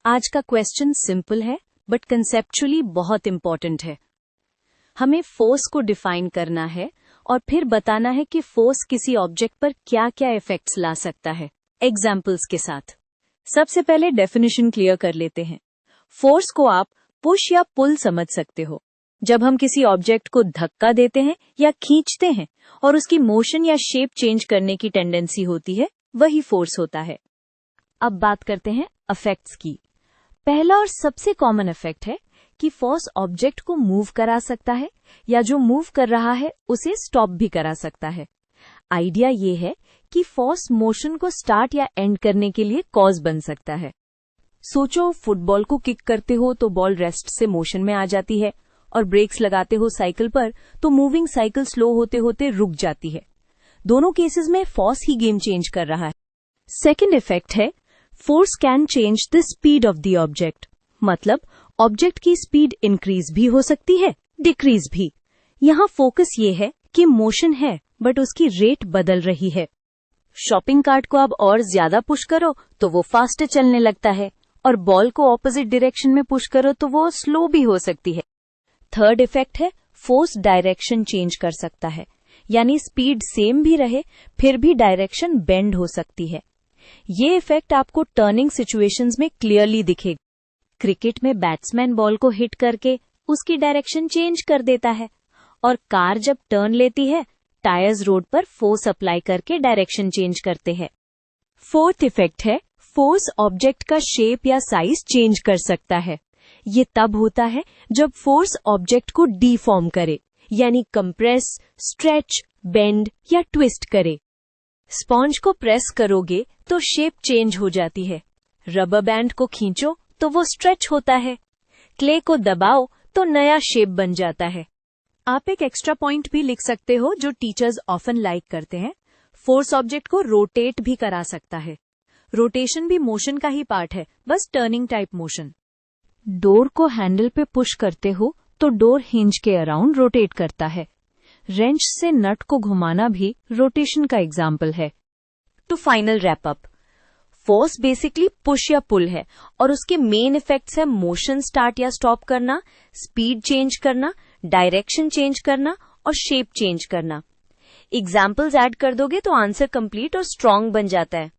आज का question simple है बट कंसेप्चुअली बहुत इंपॉर्टेंट है। हमें फोर्स को डिफाइन करना है और फिर बताना है कि फोर्स किसी ऑब्जेक्ट पर क्या क्या इफेक्ट्स ला सकता है, एग्जाम्पल्स के साथ। सबसे पहले डेफिनेशन क्लियर कर लेते हैं। फोर्स को आप पुश या पुल समझ सकते हो। जब हम किसी ऑब्जेक्ट को धक्का देते हैं या खींचते हैं और उसकी मोशन या शेप चेंज करने की टेंडेंसी होती है, वही फोर्स होता है। अब बात करते हैं इफेक्ट्स की। पहला और सबसे कॉमन इफेक्ट है कि फोर्स ऑब्जेक्ट को मूव करा सकता है या जो मूव कर रहा है उसे स्टॉप भी करा सकता है। आइडिया ये है कि फोर्स मोशन को स्टार्ट या एंड करने के लिए कॉज बन सकता है। सोचो, फुटबॉल को किक करते हो तो बॉल रेस्ट से मोशन में आ जाती है, और ब्रेक्स लगाते हो साइकिल पर तो मूविंग साइकिल स्लो होते होते रुक जाती है। दोनों केसेस में फोर्स ही गेम चेंज कर रहा है। सेकेंड इफेक्ट है force can change the speed of the object. मतलब ऑब्जेक्ट की स्पीड इंक्रीज भी हो सकती है, डिक्रीज भी। यहाँ फोकस ये है कि मोशन है बट उसकी रेट बदल रही है। शॉपिंग कार्ट को अब और ज्यादा पुश करो तो वो फास्ट चलने लगता है, और बॉल को ऑपोजिट डायरेक्शन में पुश करो तो वो स्लो भी हो सकती है। थर्ड इफेक्ट है फोर्स डायरेक्शन चेंज कर सकता है, यानी स्पीड सेम भी रहे फिर भी डायरेक्शन बेंड हो सकती है। ये इफेक्ट आपको टर्निंग सिचुएशंस में क्लियरली दिखेगा। क्रिकेट में बैट्समैन बॉल को हिट करके उसकी डायरेक्शन चेंज कर देता है, और कार जब टर्न लेती है टायर्स रोड पर फोर्स अप्लाई करके डायरेक्शन चेंज करते हैं। फोर्थ इफेक्ट है फोर्स ऑब्जेक्ट का शेप या साइज चेंज कर सकता है। ये तब होता है जब फोर्स ऑब्जेक्ट को डीफॉर्म करे, यानी कंप्रेस, स्ट्रेच, बेंड या ट्विस्ट करे। स्पॉन्ज को प्रेस करोगे तो शेप चेंज हो जाती है। रबर बैंड को खींचो तो वो स्ट्रेच होता है। क्ले को दबाओ तो नया शेप बन जाता है। आप एक एक्स्ट्रा पॉइंट भी लिख सकते हो जो टीचर्स ऑफन लाइक करते हैं। फोर्स ऑब्जेक्ट को रोटेट भी करा सकता है। रोटेशन भी मोशन का ही पार्ट है, बस टर्निंग टाइप मोशन। डोर को हैंडल पे पुश करते हो तो डोर हिंज के अराउंड रोटेट करता है। रेंच से नट को घुमाना भी रोटेशन का एग्जाम्पल है। To final wrap up, force basically push या पुल है, और उसके मेन इफेक्ट्स है मोशन स्टार्ट या स्टॉप करना, स्पीड चेंज करना, डायरेक्शन चेंज करना और शेप चेंज करना। एग्जाम्पल्स ऐड कर दोगे तो आंसर कंप्लीट और स्ट्रॉन्ग बन जाता है।